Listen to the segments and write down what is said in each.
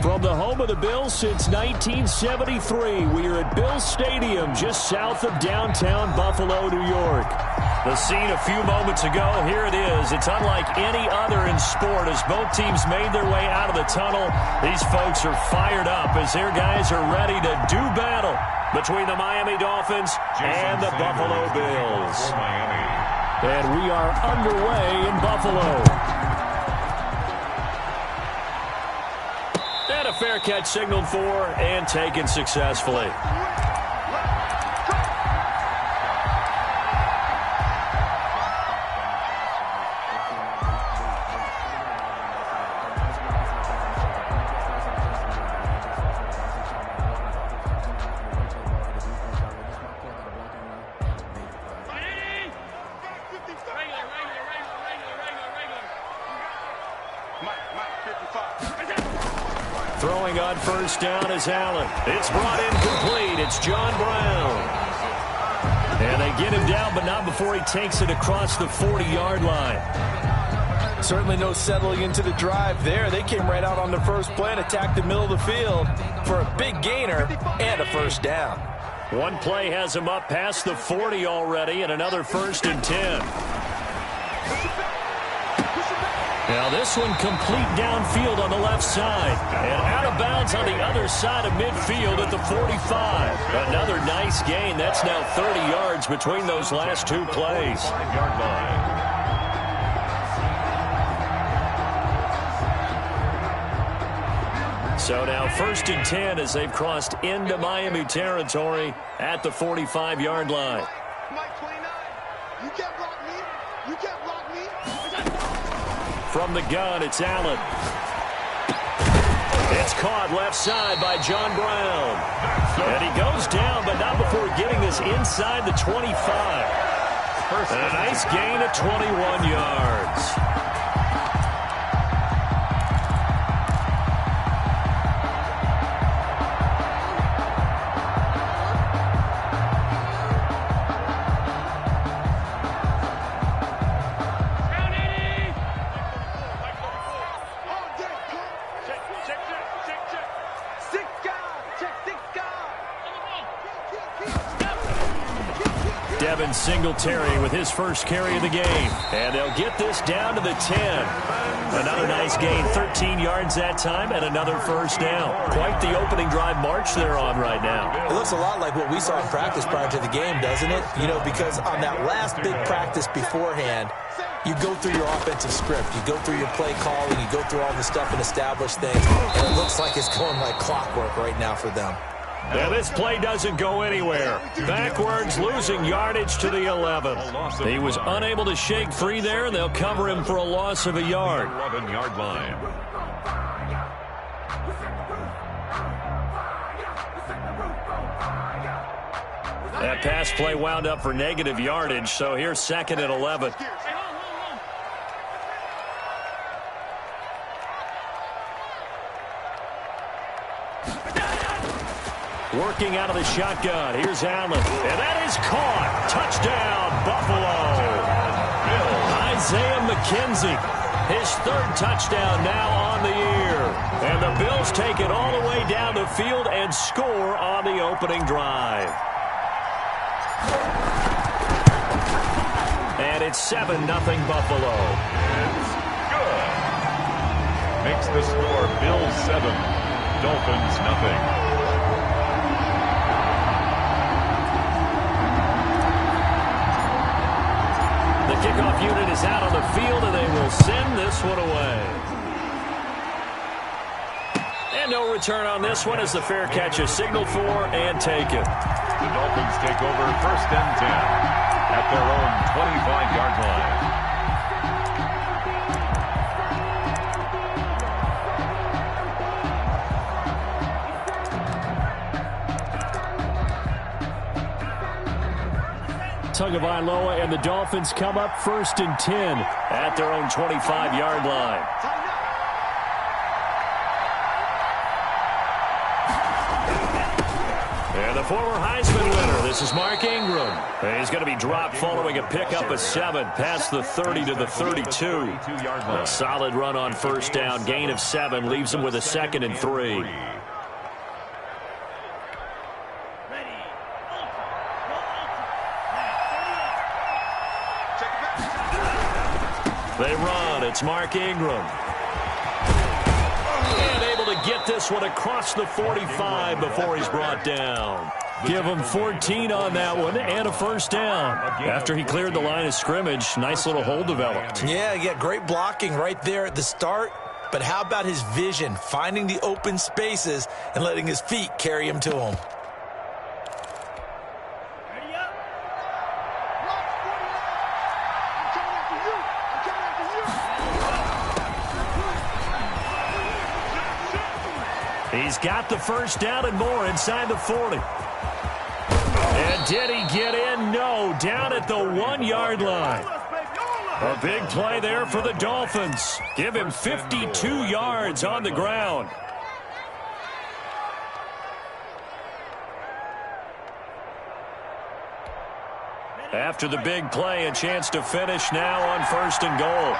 From the home of the Bills since 1973, we are at Bills Stadium just south of downtown Buffalo, New York. The scene a few moments ago, here it is. It's unlike any other in sport as both teams made their way out of the tunnel. These folks are fired up as their guys are ready to do battle between the Miami Dolphins and the Buffalo Bills. And we are underway in Buffalo. And a fair catch signaled for and taken successfully. Throwing on first down is Allen. It's brought in complete. It's John Brown. And they get him down, but not before he takes it across the 40-yard line. Certainly no settling into the drive there. They came right out on the first play and attacked the middle of the field for a big gainer and a first down. One play has him up past the 40 already, and another 1st and 10. Now this one complete downfield on the left side. And out of bounds on the other side of midfield at the 45. Another nice gain. That's now 30 yards between those last two plays. 5-yard line. So now 1st and 10 as they've crossed into Miami territory at the 45-yard line. Mike 29, you can't block me. You can't block me. From the gun, it's Allen. It's caught left side by John Brown. And he goes down, but not before getting this inside the 25. And a nice gain of 21 yards. Singletary with his first carry of the game. And they'll get this down to the 10. Another nice gain, 13 yards that time, and another first down. Quite the opening drive march they're on right now. It looks a lot like what we saw in practice prior to the game, doesn't it? You know, because on that last big practice beforehand, you go through your offensive script, you go through your play calling, you go through all the stuff and establish things, and it looks like it's going like clockwork right now for them. Now this play doesn't go anywhere. Backwards, losing yardage to the 11. He was unable to shake free there, and they'll cover him for a loss of a yard. 11-yard line. That pass play wound up for negative yardage, so here's 2nd and 11. Working out of the shotgun. Here's Allen. And that is caught. Touchdown, Buffalo. Isaiah McKenzie. His 3rd touchdown now on the year. And the Bills take it all the way down the field and score on the opening drive. And it's 7-0 Buffalo. It's good. Makes the score Bills 7, Dolphins nothing. The kickoff unit is out on the field, and they will send this one away. And no return on this one as the fair catch is signaled for and taken. The Dolphins take over 1st and 10 at their own 25-yard line. Tagovailoa and the Dolphins come up 1st and 10 at their own 25-yard line. And the former Heisman winner. This is Mark Ingram. He's going to be dropped following a pickup of 7 past the 30 to the 32. A solid run on first down. Gain of 7 leaves him with a 2nd and 3. They run. It's Mark Ingram. And able to get this one across the 45 before he's brought down. Give him 14 on that one and a first down. After he cleared the line of scrimmage, nice little hole developed. Yeah, great blocking right there at the start. But how about his vision, finding the open spaces and letting his feet carry him to him? He's got the first down and more inside the 40. And did he get in? No, down at the 1-yard line. A big play there for the Dolphins. Give him 52 yards on the ground. After the big play, a chance to finish now on 1st and goal.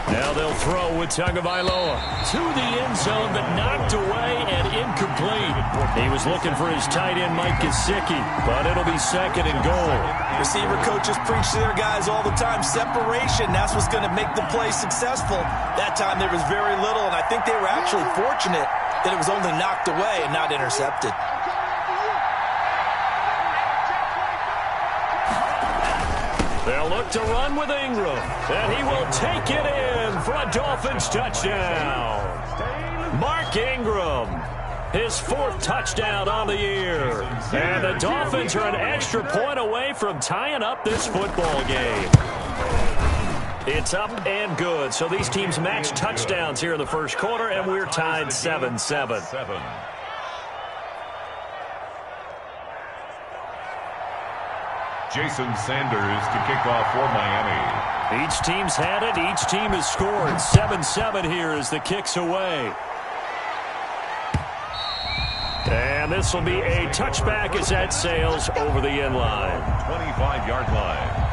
Now they'll throw with Tagovailoa to the end zone, but knocked away and incomplete. He was looking for his tight end, Mike Gesicki, but it'll be 2nd and goal. Receiver coaches preach to their guys all the time. Separation, that's what's going to make the play successful. That time there was very little, and I think they were actually fortunate that it was only knocked away and not intercepted. They'll look to run with Ingram, and he will take it in for a Dolphins touchdown. Mark Ingram, his 4th touchdown on the year. And the Dolphins are an extra point away from tying up this football game. It's up and good. So these teams match touchdowns here in the first quarter, and we're tied 7-7. Jason Sanders to kick off for Miami. Each team's had it. Each team has scored. 7-7 here as the kick's away. And this will be a touchback as that sails over the end line. 25-yard line.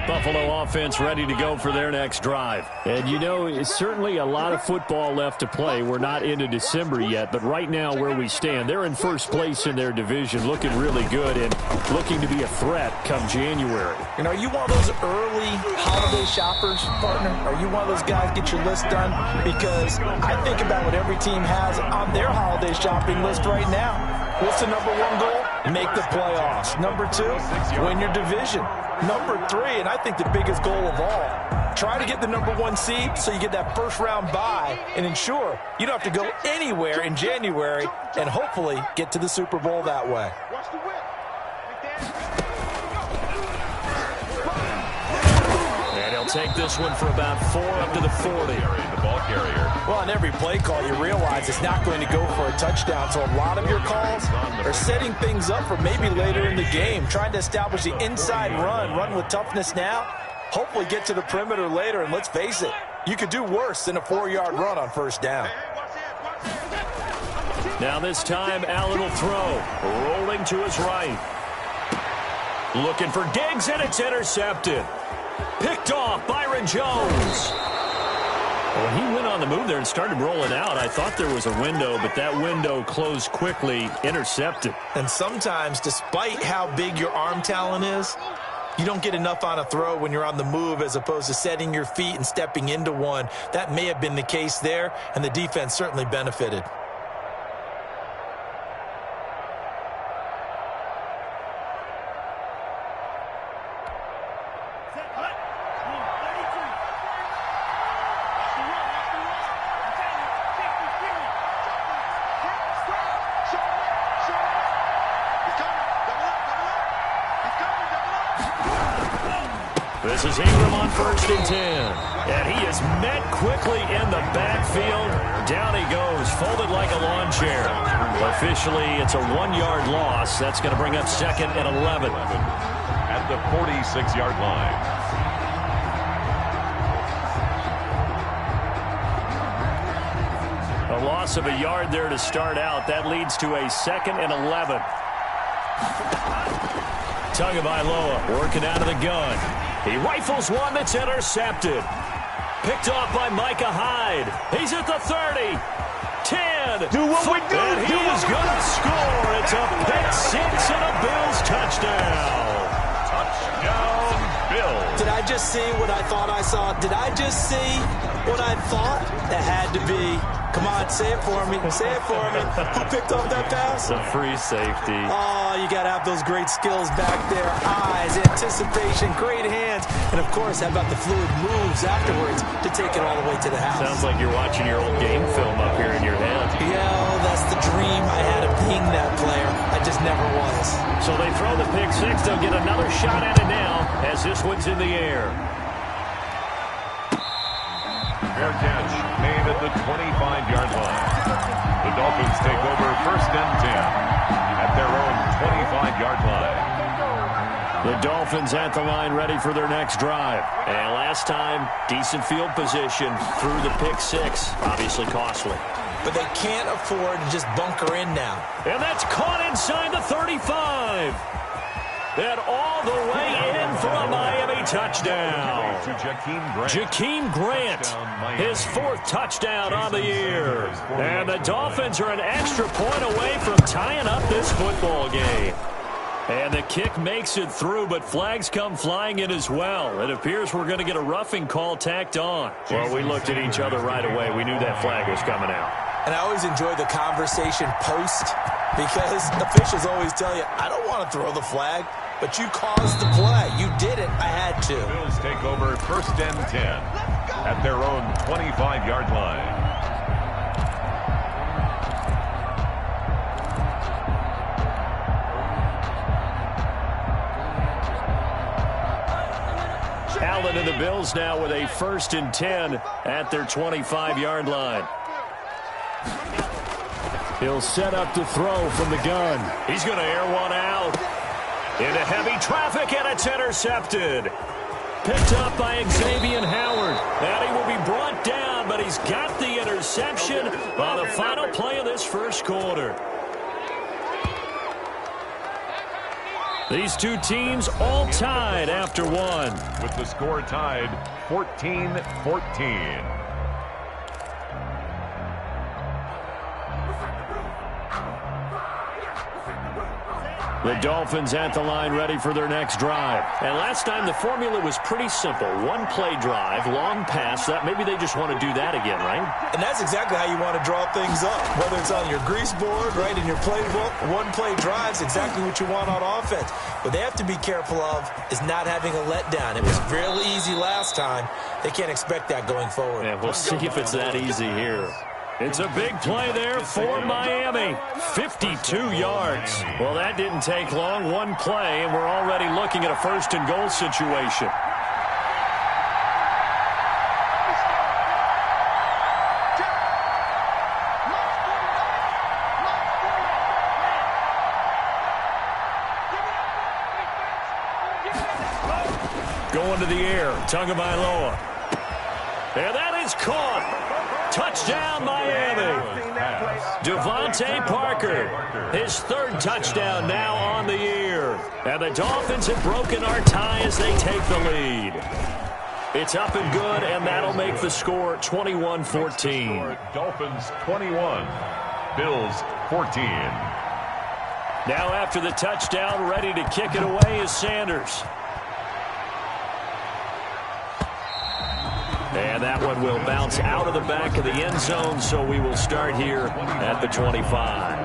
Buffalo offense ready to go for their next drive. And, you know, it's certainly a lot of football left to play. We're not into December yet, but right now where we stand, they're in first place in their division, looking really good and looking to be a threat come January. You know, are you one of those early holiday shoppers, partner? Are you one of those guys get your list done? Because I think about what every team has on their holiday shopping list right now. What's the number 1 goal? Make the playoffs. Number 2, win your division. Number 3, and I think the biggest goal of all, try to get the number 1 seed so you get that first-round bye and ensure you don't have to go anywhere in January and hopefully get to the Super Bowl that way. And he'll take this one for about 4 up to the 40. The ball carrier. Well, on every play call, you realize it's not going to go for a touchdown, so a lot of your calls are setting things up for maybe later in the game, trying to establish the inside run with toughness now, hopefully get to the perimeter later, and let's face it, you could do worse than a 4-yard run on first down. Now this time, Allen will throw, rolling to his right. Looking for Diggs, and it's intercepted. Picked off Byron Jones. When he went on the move there and started rolling out, I thought there was a window, but that window closed quickly, intercepted. And sometimes, despite how big your arm talent is, you don't get enough on a throw when you're on the move as opposed to setting your feet and stepping into one. That may have been the case there, and the defense certainly benefited. This is Ingram on 1st and 10. And he is met quickly in the backfield. Down he goes, folded like a lawn chair. Officially, it's a 1-yard loss. That's going to bring up 2nd and 11. At the 46-yard line. A loss of a yard there to start out. That leads to a 2nd and 11. Tagovailoa working out of the gun. He rifles one that's intercepted. Picked off by Micah Hyde. He's at the 30. 10. Do what we do. And he is going to score. It's a pick six and a Bills touchdown. Touchdown, Bills. Did I just see what I thought I saw? Did I just see what I thought? It had to be. Come on, say it for me. Say it for me. Who picked up that pass? It's a free safety. Oh, you got to have those great skills back there. Eyes, anticipation, great hands. And, of course, how about the fluid moves afterwards to take it all the way to the house? Sounds like you're watching your old game film up here in your head. Yeah, that's the dream I had of being that player. I just never was. So they throw the pick six. They'll get another shot at it now as this one's in the air. Fair catch made at the 25-yard line. The Dolphins take over 1st and 10 at their own 25-yard line. The Dolphins at the line ready for their next drive. And last time, decent field position through the pick six. Obviously costly. But they can't afford to just bunker in now. And that's caught inside the 35. And all the way in for a Miami touchdown. To Jakeem Grant, his 4th touchdown on the year. And the Dolphins are an extra point away from tying up this football game. And the kick makes it through, but flags come flying in as well. It appears we're going to get a roughing call tacked on. Well, we looked at each other right away. We knew that flag was coming out. And I always enjoy the conversation post because officials always tell you, I don't want to throw the flag, but you caused the play. You did it. I had to. Bills take over 1st and 10 at their own 25-yard line. Allen and the Bills now with a 1st and 10 at their 25-yard line. He'll set up to throw from the gun. He's going to air one out. Into heavy traffic, and it's intercepted. Picked up by Xavier Howard. And he will be brought down, but he's got the interception on the final play of this first quarter. These two teams all tied after one. With the score tied 14-14. The Dolphins at the line ready for their next drive. And last time the formula was pretty simple. One play drive, long pass. That maybe they just want to do that again, right? And that's exactly how you want to draw things up. Whether it's on your grease board, right, in your playbook, one play drive's exactly what you want on offense. What they have to be careful of is not having a letdown. It was really easy last time. They can't expect that going forward. Yeah, we'll see if it's that easy here. It's a big play there for Miami. 52 yards. Well, that didn't take long. One play, and we're already looking at a 1st and goal situation. Going to the air. Tagovailoa. And that is caught. Touchdown, Miami. Devontae Parker, his 3rd touchdown now on the year. And the Dolphins have broken our tie as they take the lead. It's up and good, and that'll make the score 21-14. Dolphins 21, Bills 14. Now after the touchdown, ready to kick it away is Sanders. And that one will bounce out of the back of the end zone, so we will start here at the 25.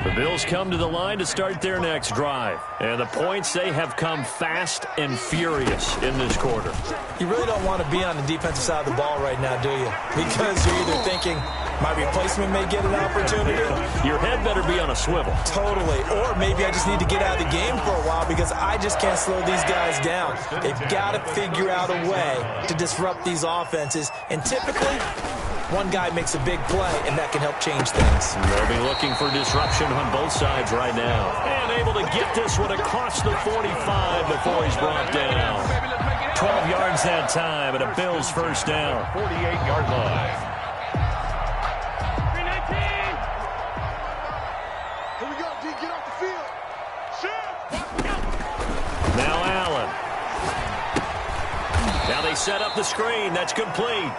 The Bills come to the line to start their next drive. And the points, they have come fast and furious in this quarter. You really don't want to be on the defensive side of the ball right now, do you? Because you're either thinking, my replacement may get an opportunity. Your head better be on a swivel. Totally. Or maybe I just need to get out of the game for a while because I just can't slow these guys down. They've got to figure out a way to disrupt these offenses. And typically, one guy makes a big play, and that can help change things. They'll be looking for disruption on both sides right now. And able to get this one across the 45 before he's brought down. 12 yards that time, and a Bills first down. 48-yard line. Here we go, D. Get off the field. Now Allen. Now they set up the screen. That's complete.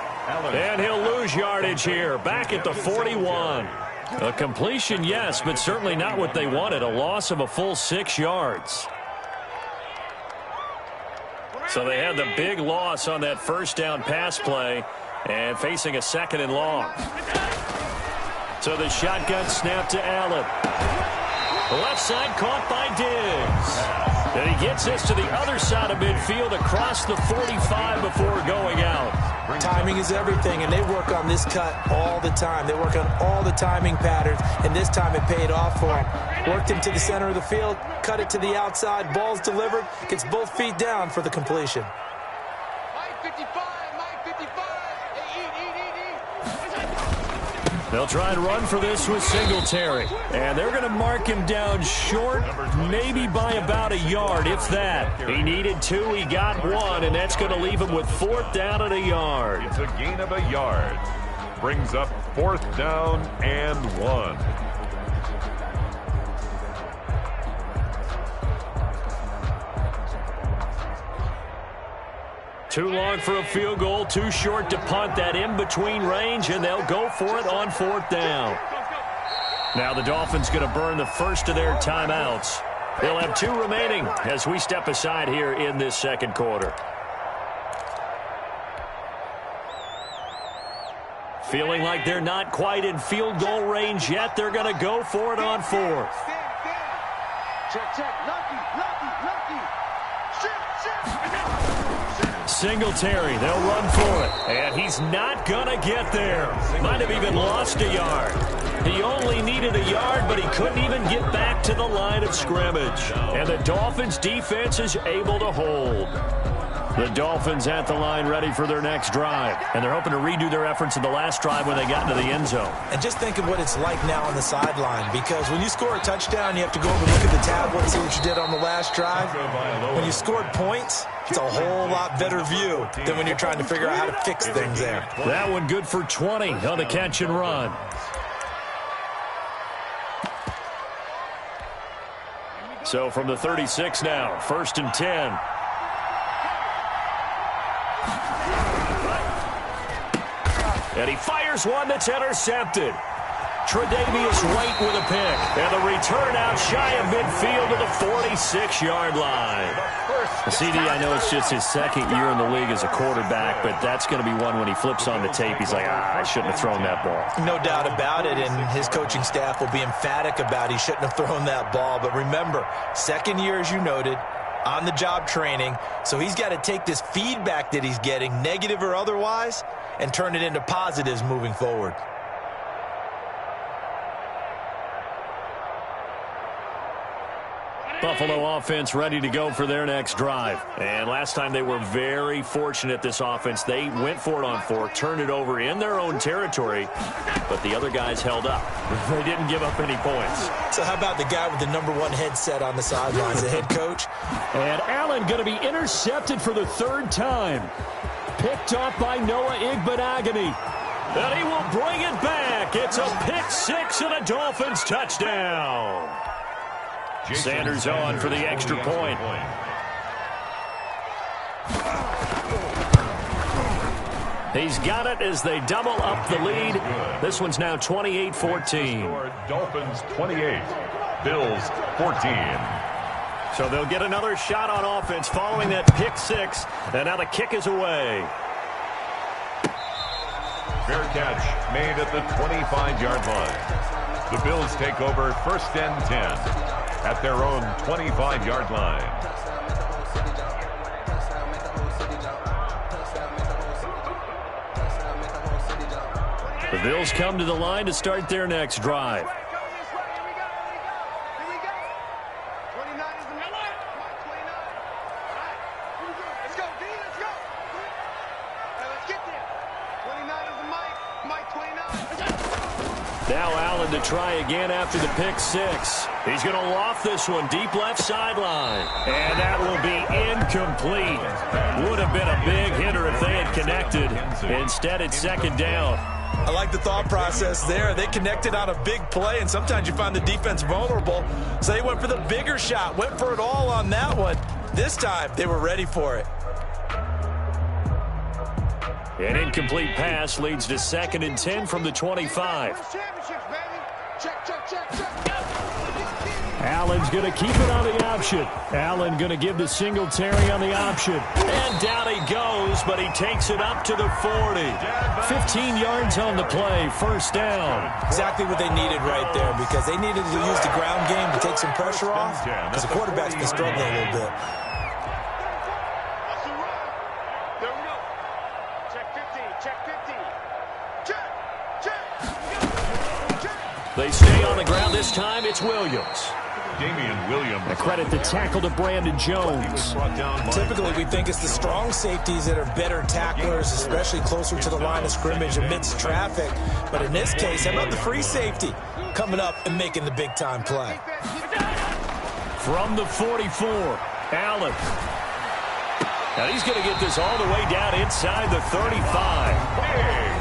And he'll lose yardage here. Back at the 41. A completion, yes, but certainly not what they wanted. A loss of a full 6 yards. So they had the big loss on that first down pass play and facing a second and long. So the shotgun snap to Allen. Left side caught by Diggs. And he gets this to the other side of midfield across the 45 before going out. Timing is everything, and they work on this cut all the time. They work on all the timing patterns, and this time it paid off for him. Worked him to the center of the field, cut it to the outside, ball's delivered, gets both feet down for the completion. Mike 55, Mike 55. Hey, eat. They'll try and run for this with Singletary. And they're going to mark him down short, maybe by about a yard, if that. He needed 2, he got 1, and that's going to leave him with 4th down and a yard. It's a gain of a yard. Brings up 4th down and 1. Too long for a field goal, too short to punt. That in-between range, and they'll go for it on 4th down. Now the Dolphins going to burn the first of their timeouts. They'll have 2 remaining as we step aside here in this second quarter. Feeling like they're not quite in field goal range yet. They're going to go for it on 4th. Check. Lucky. Singletary, they'll run for it. And he's not going to get there. Might have even lost a yard. He only needed a yard, but he couldn't even get back to the line of scrimmage. And the Dolphins' defense is able to hold. The Dolphins at the line ready for their next drive. And they're hoping to redo their efforts in the last drive when they got into the end zone. And just think of what it's like now on the sideline, because when you score a touchdown, you have to go over and look at the tablet and see what you did on the last drive. When you scored points, it's a whole lot better view than when you're trying to figure out how to fix things there. That one good for 20 on the catch and run. So from the 36 now, 1st and 10. And he fires one that's intercepted. Tre'Davious White with a pick. And the return out shy of midfield to the 46-yard line. CD, I know it's just his second year in the league as a quarterback, but that's going to be one when he flips on the tape. He's like, I shouldn't have thrown that ball. No doubt about it, and his coaching staff will be emphatic about he shouldn't have thrown that ball. But remember, second year, as you noted, on-the-job training, so he's got to take this feedback that he's getting, negative or otherwise, and turn it into positives moving forward. Buffalo offense ready to go for their next drive. And last time they were very fortunate, this offense. They went for it on 4, turned it over in their own territory, but the other guys held up. They didn't give up any points. So how about the guy with the #1 headset on the sidelines, the head coach? And Allen going to be intercepted for the 3rd time. Picked off by Noah Igbenogany. And he will bring it back. It's a pick 6 and a Dolphins touchdown. Sanders on for the extra point. He's got it as they double up the lead. This one's now 28-14. Dolphins 28, Bills 14. So they'll get another shot on offense following that pick 6. And now the kick is away. Fair catch made at the 25-yard line. The Bills take over 1st and 10 at their own 25-yard line. The Bills come to the line to start their next drive. Now Allen to try again after the pick six. He's going to loft this one deep left sideline. And that will be incomplete. Would have been a big hitter if they had connected. Instead, it's second down. I like the thought process there. They connected on a big play, and sometimes you find the defense vulnerable. So they went for the bigger shot, went for it all on that one. This time, they were ready for it. An incomplete pass leads to 2nd and 10 from the 25. Allen's going to keep it on the option. Allen going to give the Singletary on the option. And down he goes, but he takes it up to the 40. 15 yards on the play, first down. Exactly what they needed right there, because they needed to use the ground game to take some pressure off, because the quarterback's been struggling a little bit. They stay on the ground this time. It's Williams. Damian Williams. A credit the tackle to Brandon Jones. Typically, we think it's the strong safeties that are better tacklers, especially closer to the line of scrimmage amidst traffic. But in this case, how about the free safety coming up and making the big-time play? From the 44, Allen. Now he's going to get this all the way down inside the 35.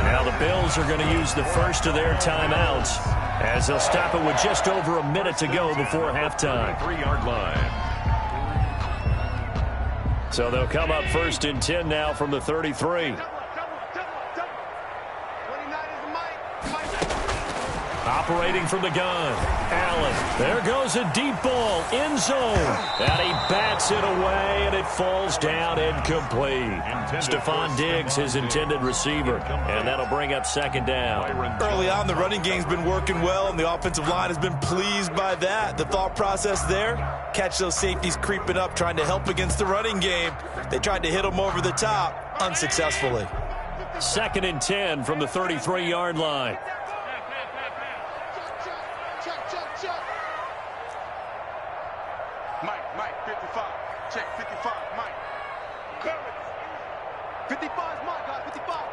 Now the Bills are going to use the first of their timeouts, as they'll stop it with just over a minute to go before halftime. 3-yard line. So they'll come up 1st and 10 now from the 33. Operating from the gun, Allen. There goes a deep ball, end zone. And he bats it away, and it falls down incomplete. Stephon Diggs, his intended receiver, and that'll bring up 2nd down. Early on, the running game's been working well, and the offensive line has been pleased by that. The thought process there, catch those safeties creeping up, trying to help against the running game. They tried to hit them over the top, unsuccessfully. 2nd and 10 from the 33-yard line. Mike, 55. Check, 55, Mike. 55 is Mike, guys, 55.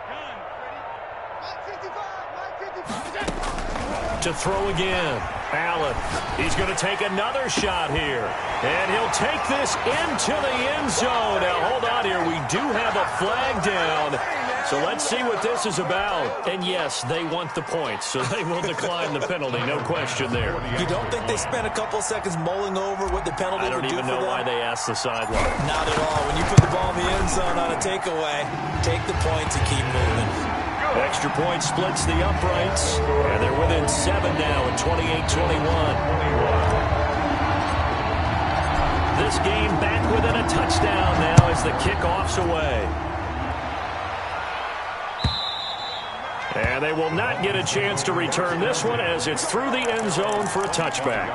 Mike, 55, Mike, 55. To throw again, Allen. He's going to take another shot here. And he'll take this into the end zone. Now, hold on here. We do have a flag down. So let's see what this is about. And, yes, they want the points, so they will decline the penalty. No question there. You don't think they spent a couple seconds mulling over what the penalty would do for them? I don't even know why they asked the sideline. Not at all. When you put the ball in the end zone on a takeaway, take the points and keep moving. Extra point splits the uprights, and they're within 7 now at 28-21. This game back within a touchdown now as the kickoff's away. And they will not get a chance to return this one as it's through the end zone for a touchback.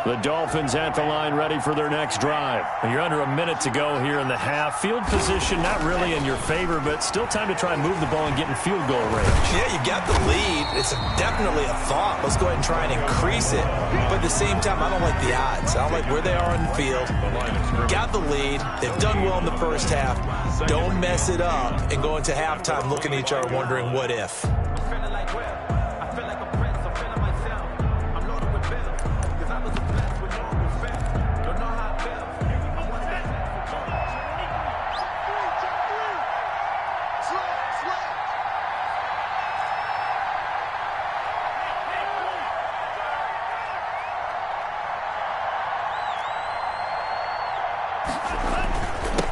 The Dolphins at the line ready for their next drive. You're under a minute to go here in the half. Field position not really in your favor, but still time to try and move the ball and get in field goal range. Yeah, you got the lead. It's definitely a thought. Let's go ahead and try and increase it. But at the same time, I don't like the odds. I don't like where they are on the field. Got the lead. They've done well in the first half. Don't mess it up and go into halftime looking at each other wondering what if.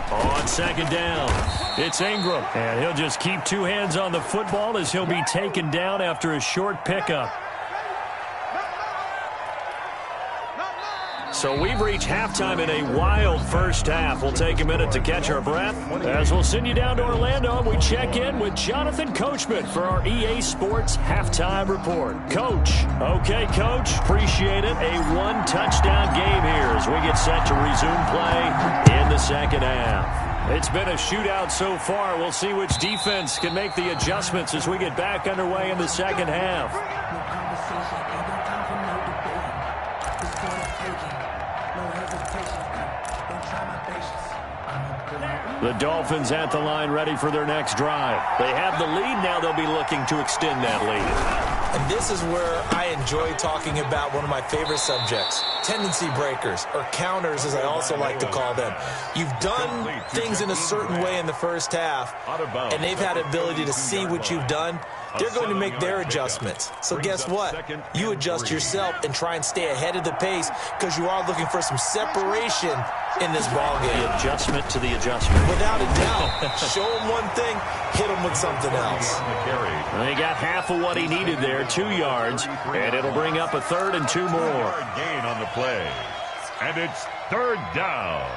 On 2nd down, It's Ingram, and he'll just keep two hands on the football as he'll be taken down after a short pickup. So we've reached halftime in a wild first half. We'll take a minute to catch our breath as we'll send you down to Orlando. We check in with Jonathan Coachman for our EA Sports Halftime Report. Coach. Okay, Coach. Appreciate it. A one-touchdown game here as we get set to resume play in the second half. It's been a shootout so far. We'll see which defense can make the adjustments as we get back underway in the second half. The Dolphins at the line ready for their next drive. They have the lead. Now they'll be looking to extend that lead. And this is where I enjoy talking about one of my favorite subjects, tendency breakers, or counters as I also like to call them. You've done things in a certain way in the first half, and they've had the ability to see what you've done. They're going to make their adjustments. So guess what? You adjust yourself and try and stay ahead of the pace because you are looking for some separation in this ball game. The adjustment to the adjustment. Without a doubt. Show him one thing, hit him with something else. They got half of what he needed there, 2 yards, and it'll bring up a 3rd and 2 more. Gain on the play, and it's 3rd down.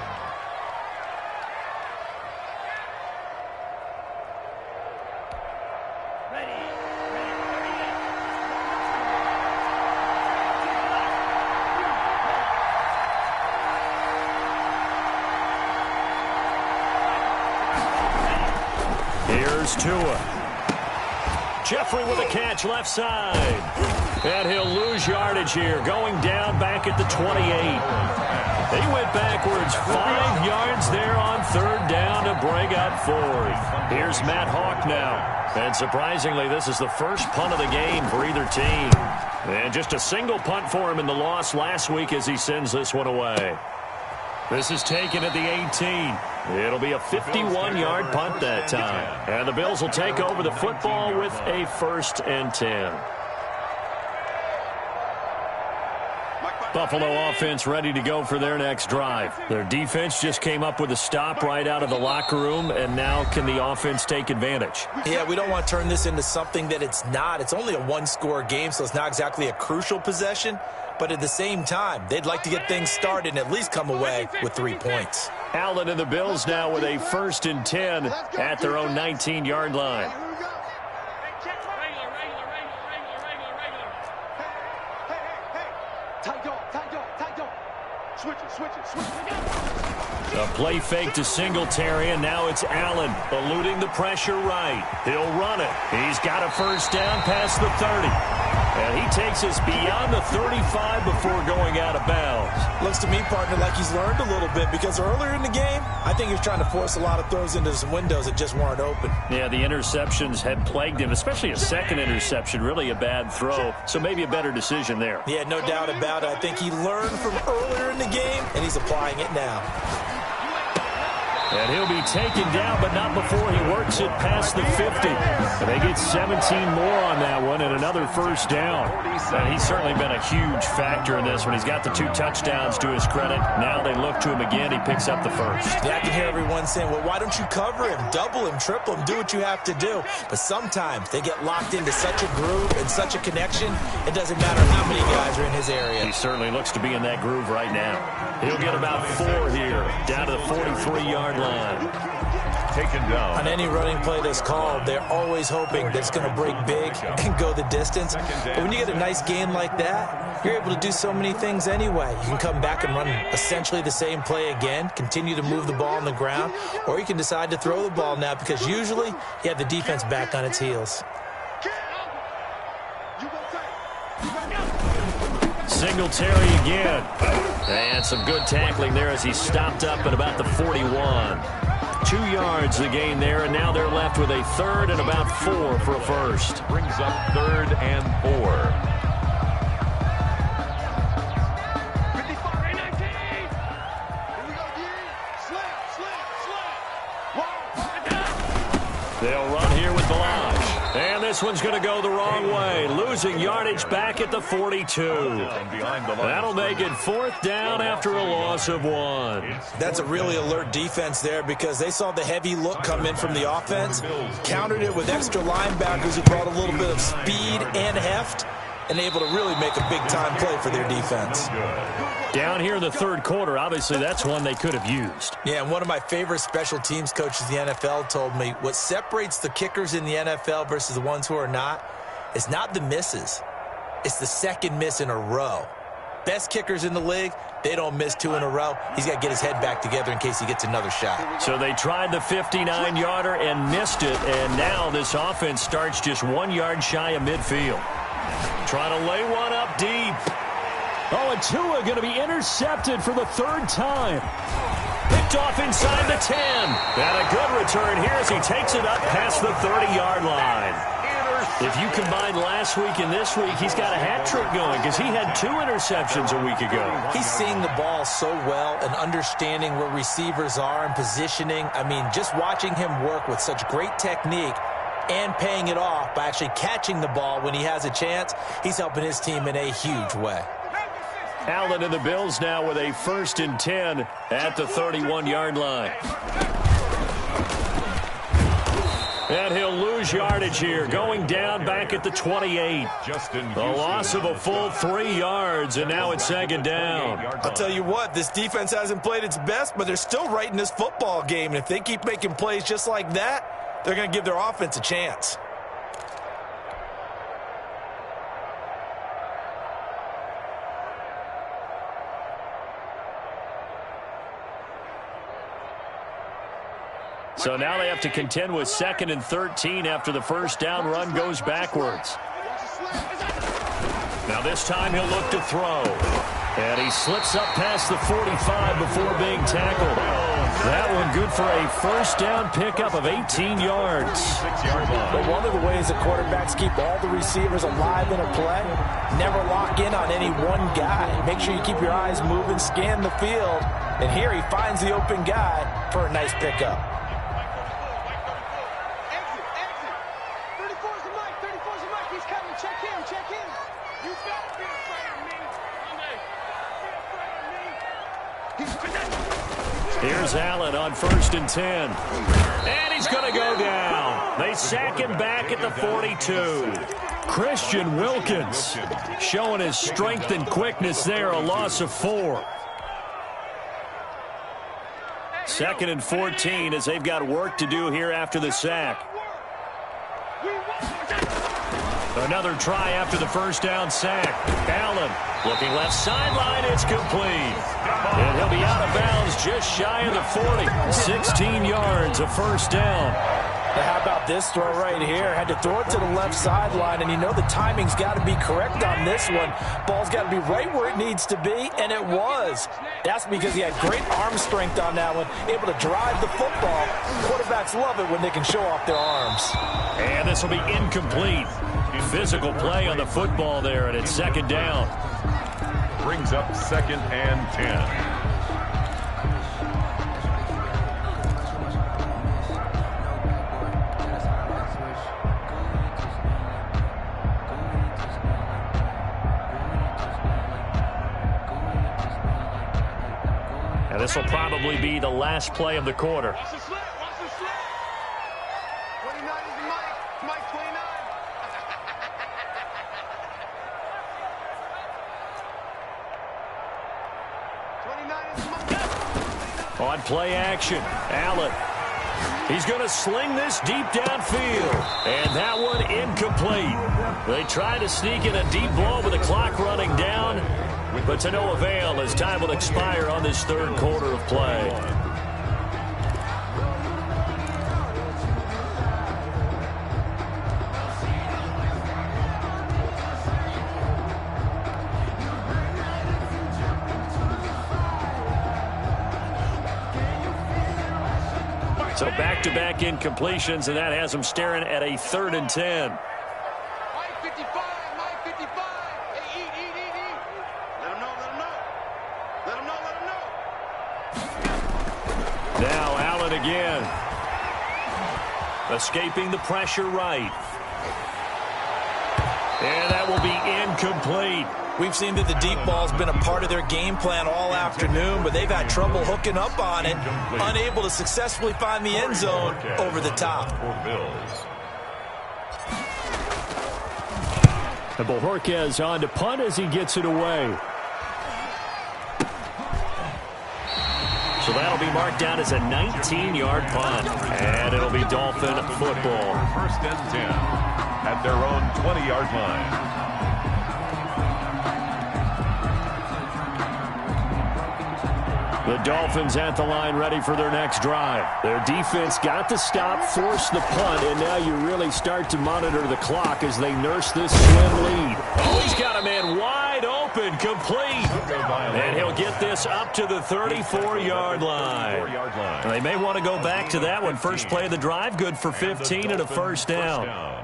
Here's Tua. Jeffrey with a catch left side. And he'll lose yardage here, going down back at the 28. He went backwards 5 yards there on 3rd down to bring up 4th. Here's Matt Hawk now. And surprisingly, this is the first punt of the game for either team. And just a single punt for him in the loss last week as he sends this one away. This is taken at the 18. It'll be a 51-yard punt that time. And the Bills will take over the football with a 1st and 10. Buffalo offense ready to go for their next drive. Their defense just came up with a stop right out of the locker room, and now can the offense take advantage? Yeah, we don't want to turn this into something that it's not. It's only a one-score game, so it's not exactly a crucial possession. But at the same time, they'd like to get things started and at least come away with 3 points. Allen and the Bills now with a 1st and 10 at their own 19-yard line. A play fake to Singletary, and now it's Allen eluding the pressure right. He'll run it. He's got a 1st down past the 30. And he takes us beyond the 35 before going out of bounds. Looks to me, partner, like he's learned a little bit because earlier in the game, I think he was trying to force a lot of throws into some windows that just weren't open. Yeah, the interceptions had plagued him, especially a second interception, really a bad throw. So maybe a better decision there. Yeah, no doubt about it. I think he learned from earlier in the game, and he's applying it now. And he'll be taken down, but not before he works it past the 50. And they get 17 more on that one and another 1st down. And he's certainly been a huge factor in this when he's got the 2 touchdowns to his credit. Now they look to him again. He picks up the 1st. Yeah, I can hear everyone saying, well, why don't you cover him, double him, triple him, do what you have to do. But sometimes they get locked into such a groove and such a connection, it doesn't matter how many guys are in his area. He certainly looks to be in that groove right now. He'll get about 4 here, down to the 43-yard line. Taken down. On any running play that's called, they're always hoping that it's going to break big and go the distance. But when you get a nice gain like that, you're able to do so many things anyway. You can come back and run essentially the same play again, continue to move the ball on the ground, or you can decide to throw the ball now because usually you have the defense back on its heels. Singletary again. And some good tackling there as he stopped up at about the 41. 2 yards the gain there, and now they're left with a 3rd and about 4 for a 1st. Brings up 3rd and 4. They'll run here with Balaj. And this one's going to go the wrong way. Losing yardage back at the 42. That'll make it 4th down after a loss of 1. That's a really alert defense there because they saw the heavy look come in from the offense, countered it with extra linebackers who brought a little bit of speed and heft, and able to really make a big-time play for their defense. Down here in the 3rd quarter, obviously that's one they could have used. Yeah, and one of my favorite special teams coaches in the NFL told me what separates the kickers in the NFL versus the ones who are not is not the misses. It's the second miss in a row. Best kickers in the league, they don't miss 2 in a row. He's got to get his head back together in case he gets another shot. So they tried the 59-yarder and missed it, and now this offense starts just 1 yard shy of midfield. Trying to lay one up deep. Oh, and Tua going to be intercepted for the 3rd time. Picked off inside the 10. And a good return here as he takes it up past the 30-yard line. If you combine last week and this week, he's got a hat trick going because he had 2 interceptions a week ago. He's seeing the ball so well and understanding where receivers are and positioning. I mean, just watching him work with such great technique and paying it off by actually catching the ball when he has a chance, he's helping his team in a huge way. Allen and the Bills now with a 1st and 10 at the 31-yard line. And he'll lose yardage here, going down back at the 28. A loss of a full 3 yards, and now it's 2nd down. I'll tell you what, this defense hasn't played its best, but they're still right in this football game. And if they keep making plays just like that, they're going to give their offense a chance. So now they have to contend with 2nd and 13 after the 1st down run goes backwards. Now this time he'll look to throw. And he slips up past the 45 before being tackled. That one good for a 1st down pickup of 18 yards. But one of the ways the quarterbacks keep all the receivers alive in a play, never lock in on any one guy. Make sure you keep your eyes moving, scan the field. And here he finds the open guy for a nice pickup. Here's Allen on 1st and 10. And he's going to go down. They sack him back at the 42. Christian Wilkins showing his strength and quickness there, a loss of 4. 2nd and 14 as they've got work to do here after the sack. Another try after the 1st down sack. Allen looking left sideline. It's complete. And he'll be out of bounds just shy of the 40. 16 yards, a 1st down. Now how about this throw right here? Had to throw it to the left sideline, and you know the timing's got to be correct on this one. Ball's got to be right where it needs to be, and it was. That's because he had great arm strength on that one, able to drive the football. Quarterbacks love it when they can show off their arms. And this will be incomplete. Physical play on the football there, and it's 2nd down. Brings up 2nd and 10. And this will probably be the last play of the quarter. Watch the slip. Watch the slip. 29 is Mike. Mike 29. On play action, Allen. He's going to sling this deep downfield. And that one incomplete. They try to sneak in a deep blow with the clock running down, but to no avail as time will expire on this 3rd quarter of play. So back-to-back incompletions, and that has them staring at a 3rd and 10. Mike 55, Mike 55. Hey, eat. Let him know, let him know. Let him know, let him know. Now Allen again. Escaping the pressure right. And that will be incomplete. We've seen that the deep ball's been a part of their game plan all afternoon, but they've had trouble hooking up on it, unable to successfully find the end zone over the top. And Bojorquez on to punt as he gets it away. So that'll be marked down as a 19-yard punt. And it'll be Dolphin football. First and 10 at their own 20-yard line. The Dolphins at the line ready for their next drive. Their defense got the stop, forced the punt, and now you really start to monitor the clock as they nurse this swim lead. Oh, he's got a man wide open, complete. And he'll get this up to the 34-yard line. And they may want to go back to that one. First play of the drive, good for 15 and a first down.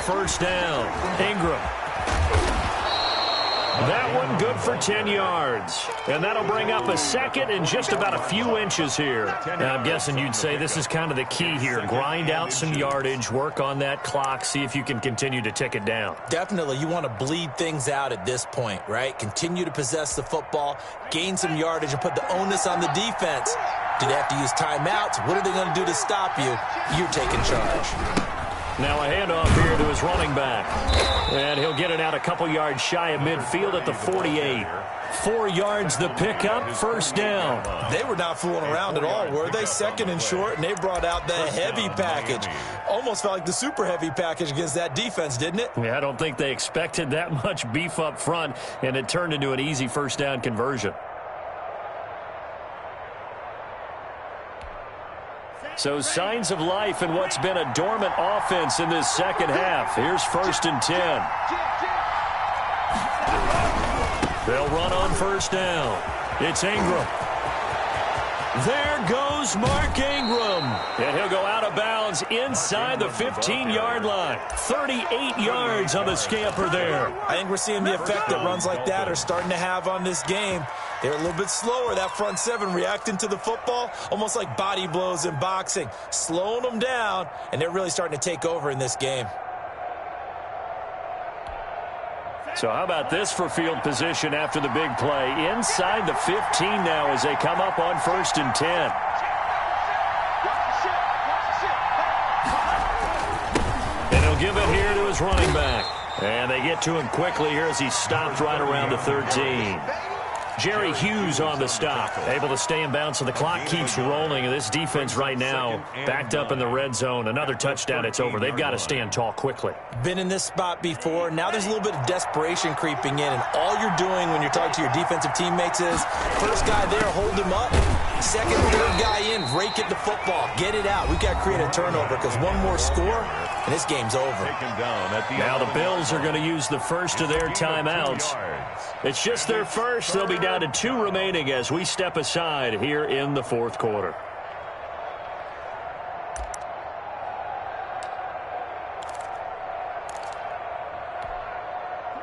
First down, Ingram. That one good for 10 yards. And that'll bring up a second and just about a few inches here. Now, I'm guessing you'd say this is kind of the key here. Grind out some yardage, work on that clock, see if you can continue to tick it down. Definitely, you want to bleed things out at this point, right? Continue to possess the football, gain some yardage, and put the onus on the defense. Do they have to use timeouts? What are they going to do to stop you? You're taking charge. Now a handoff here to his running back. And he'll get it out a couple yards shy of midfield at the 48. 4 yards the pickup, first down. They were not fooling around at all, were they? Second and short, and they brought out the heavy package. Almost felt like the super heavy package against that defense, didn't it? Yeah, I don't think they expected that much beef up front, and it turned into an easy first down conversion. So signs of life in what's been a dormant offense in this second half. Here's first and 10. They'll run on first down. It's Ingram. There goes Mark Ingram. And he'll go out of bounds inside the 15-yard line. 38 yards on the scamper there. I think we're seeing the effect that runs like that are starting to have on this game. They're a little bit slower, that front seven, reacting to the football, almost like body blows in boxing, slowing them down, and they're really starting to take over in this game. So how about this for field position after the big play? Inside the 15 now as they come up on first and 10. And he'll give it here to his running back. And they get to him quickly here as he stopped right around the 13. Jerry Hughes on the stop, able to stay in bounds so the clock keeps rolling. And this defense right now backed up in the red zone. Another touchdown, it's over. They've got to stand tall quickly. Been in this spot before. Now there's a little bit of desperation creeping in. And all you're doing when you're talking to your defensive teammates is first guy there, hold him up. Second, third guy in, rake it to football. Get it out. We've got to create a turnover because one more score and this game's over. Now the Bills are going to use the first of their timeouts. It's just their first. They'll be down to 2 remaining as we step aside here in the fourth quarter.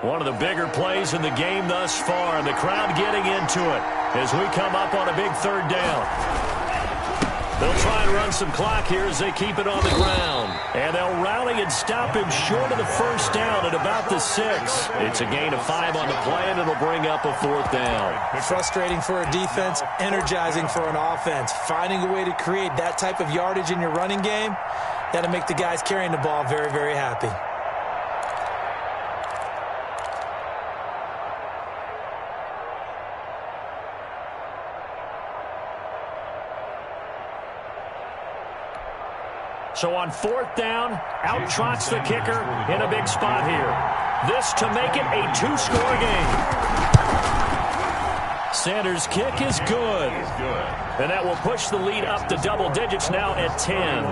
One of the bigger plays in the game thus far, and the crowd getting into it as we come up on a big third down. They'll try and run some clock here as they keep it on the ground. And they'll rally and stop him short of the first down at about the 6. It's a gain of 5 on the play, and it'll bring up a fourth down. Frustrating for a defense, energizing for an offense. Finding a way to create that type of yardage in your running game, that'll make the guys carrying the ball very, very happy. So on fourth down, out trots the kicker in a big spot here. This to make it a 2-score game. Sanders' kick is good. And that will push the lead up to double digits now at 10.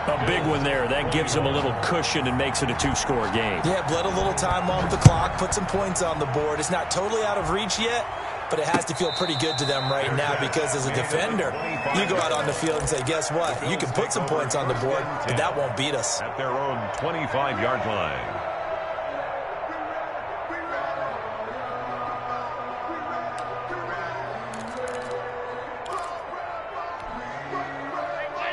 A big one there. That gives them a little cushion and makes it a 2-score game. Yeah, bled a little time on the clock, put some points on the board. It's not totally out of reach yet, but it has to feel pretty good to them right now because as a defender, you go out on the field and say, guess what? You can put some points on the board, but that won't beat us. At their own 25-yard line.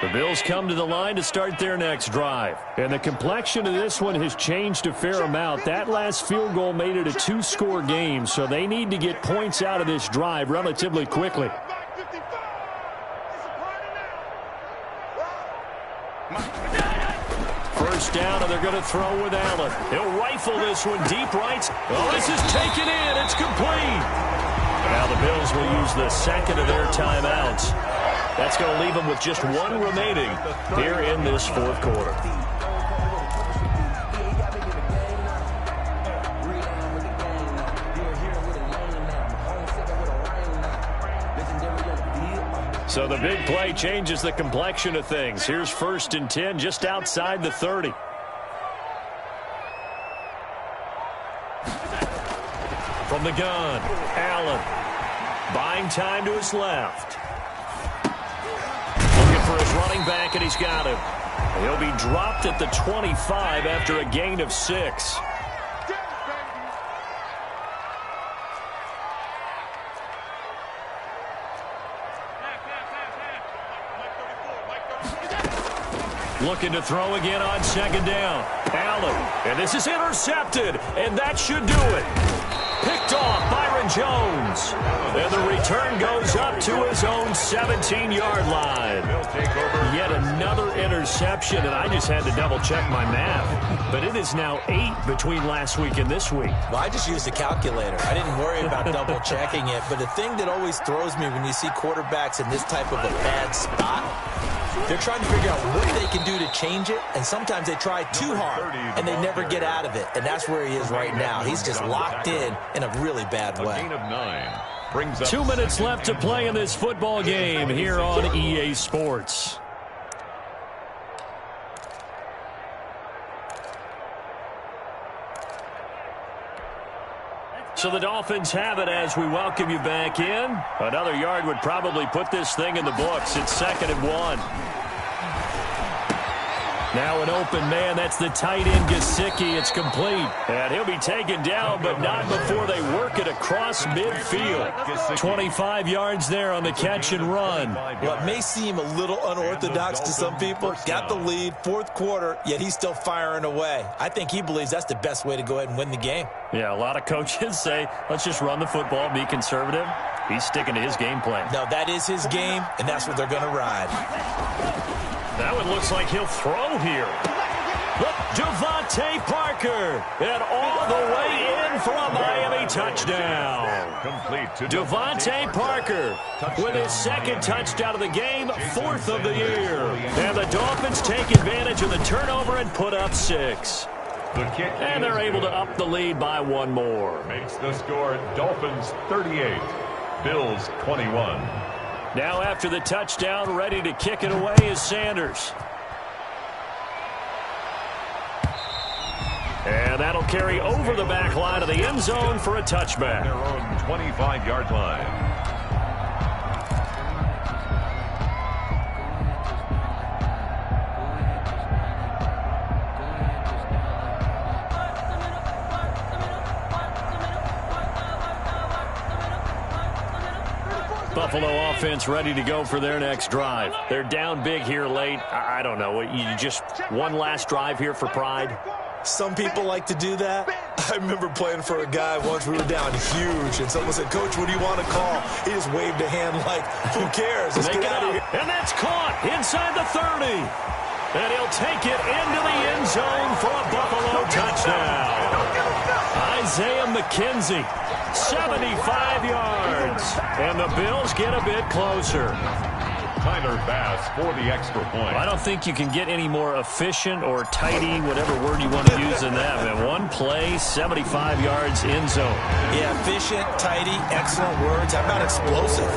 The Bills come to the line to start their next drive. And the complexion of this one has changed a fair amount. That last field goal made it a two-score game, so they need to get points out of this drive relatively quickly. First down, and they're going to throw with Allen. He'll rifle this one deep right. Oh, this is taken in. It's complete. Now the Bills will use the second of their timeouts. That's going to leave them with just one remaining here in this fourth quarter. So the big play changes the complexion of things. Here's 1st and 10 just outside the 30. From the gun, Allen buying time to his left. Looking for his running back, and he's got him. He'll be dropped at the 25 after a gain of 6. Looking to throw again on 2nd down. Allen, and this is intercepted, and that should do it. Picked off Byron Jones. And the return goes up to his own 17-yard line. Yet another interception, and I just had to double-check my math. But it is now 8 between last week and this week. Well, I just used a calculator. I didn't worry about double-checking it. But the thing that always throws me when you see quarterbacks in this type of a bad spot, they're trying to figure out what they can do to change it, and sometimes they try too hard, and they never get out of it. And that's where he is right now. He's just locked in a really bad way. A gain of 9 brings up 2 minutes left to play in this football game here on EA Sports. So the Dolphins have it as we welcome you back in. Another yard would probably put this thing in the books. It's 2nd and 1. Now an open man. That's the tight end, Gesicki. It's complete. And he'll be taken down, but not before they work it across midfield. 25 yards there on the catch and run. What may seem a little unorthodox to some people, got the lead, 4th quarter, yet he's still firing away. I think he believes that's the best way to go ahead and win the game. Yeah, a lot of coaches say, let's just run the football, be conservative. He's sticking to his game plan. No, that is his game, and that's what they're going to ride. That one looks like he'll throw here. Look, Devontae Parker, and all the way in for a Miami touchdown. complete to Devontae Parker with his 2nd touchdown of the game, 4th of the year. And the Dolphins take advantage of the turnover and put up 6. The kick, and they're able to up the lead by 1 more. Makes the score Dolphins 38, Bills 21. Now after the touchdown, ready to kick it away is Sanders. And that'll carry over the back line of the end zone for a touchback. Their own 25-yard line. Buffalo offense ready to go for their next drive. They're down big here late. I don't know. You just one last drive here for pride? Some people like to do that. I remember playing for a guy once. We were down huge, and someone said, "Coach, what do you want to call?" He just waved a hand like, who cares? Let's get out of here. And that's caught inside the 30. And he'll take it into the end zone for a Buffalo touchdown. Isaiah McKenzie, 75 yards. And the Bills get a bit closer. Tyler Bass for the extra point. I don't think you can get any more efficient or tidy, whatever word you want to use in that. Man, one play, 75 yards in zone. Yeah, efficient, tidy, excellent words. How about explosive?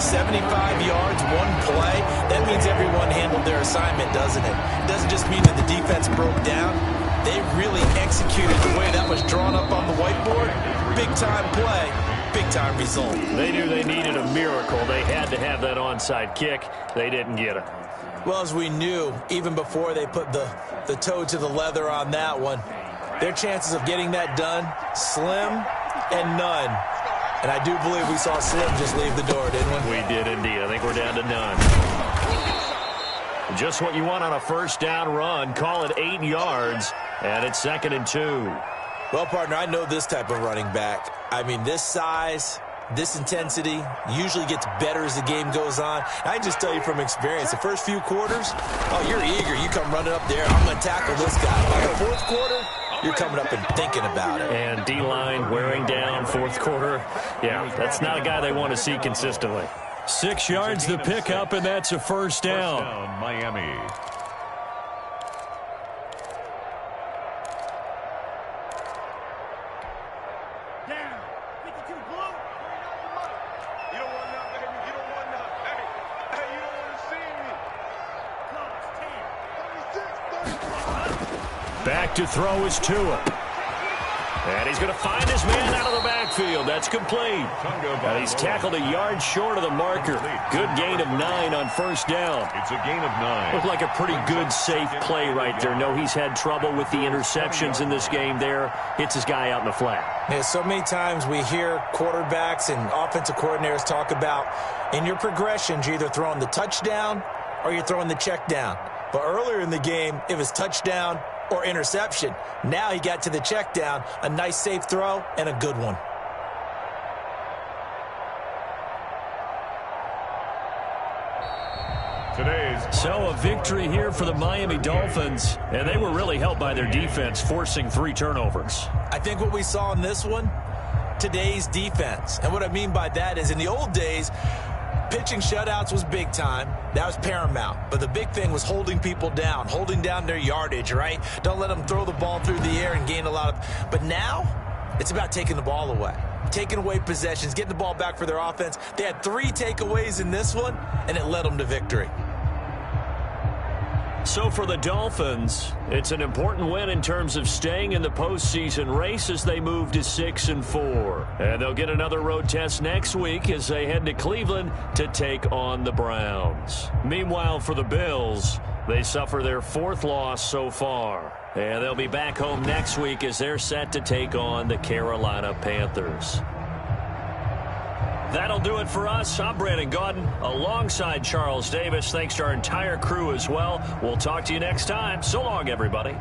75 yards, one play. That means everyone handled their assignment, doesn't it? It doesn't just mean that the defense broke down. They really executed the way that was drawn up on the whiteboard. Big-time play. Big-time result. They knew they needed a miracle. They had to have that onside kick. They didn't get it. Well, as we knew, even before they put the toe to the leather on that one, their chances of getting that done, slim and none. And I do believe we saw Slim just leave the door, didn't we? We did indeed. I think we're down to none. Just what you want on a first down run. Call it 8 yards, and it's 2nd and 2. Well, partner, I know this type of running back. I mean, this size, this intensity usually gets better as the game goes on. I can just tell you from experience, the first few quarters, oh, you're eager. You come running up there, I'm going to tackle this guy. By the fourth quarter, you're coming up and thinking about it. And D-line wearing down fourth quarter. Yeah, that's not a guy they want to see consistently. 6 yards the pickup, and that's a first down. First down, Miami. Back to throw is Tua. And he's going to find his man out of the backfield. That's complete. And he's tackled a yard short of the marker. Good gain of 9 on first down. It's a gain of 9. Looked like a pretty good, safe play right there. No, he's had trouble with the interceptions in this game there. Hits his guy out in the flat. Yeah, so many times we hear quarterbacks and offensive coordinators talk about in your progressions, you're either throwing the touchdown or you're throwing the check down. But earlier in the game, it was touchdown or interception. Now he got to the check down, a nice safe throw, and a good one. So a victory here for the Miami Dolphins, and they were really helped by their defense, forcing 3 turnovers. I think what we saw in this one, today's defense. And what I mean by that is in the old days, pitching shutouts was big time. That was paramount. But the big thing was holding people down, holding down their yardage, right? Don't let them throw the ball through the air and gain a lot of... But now, it's about taking the ball away. Taking away possessions, getting the ball back for their offense. They had 3 takeaways in this one, and it led them to victory. So for the Dolphins, it's an important win in terms of staying in the postseason race as they move to 6-4. And they'll get another road test next week as they head to Cleveland to take on the Browns. Meanwhile, for the Bills, they suffer their 4th loss so far. And they'll be back home next week as they're set to take on the Carolina Panthers. That'll do it for us. I'm Brandon Gaudin alongside Charles Davis. Thanks to our entire crew as well. We'll talk to you next time. So long, everybody.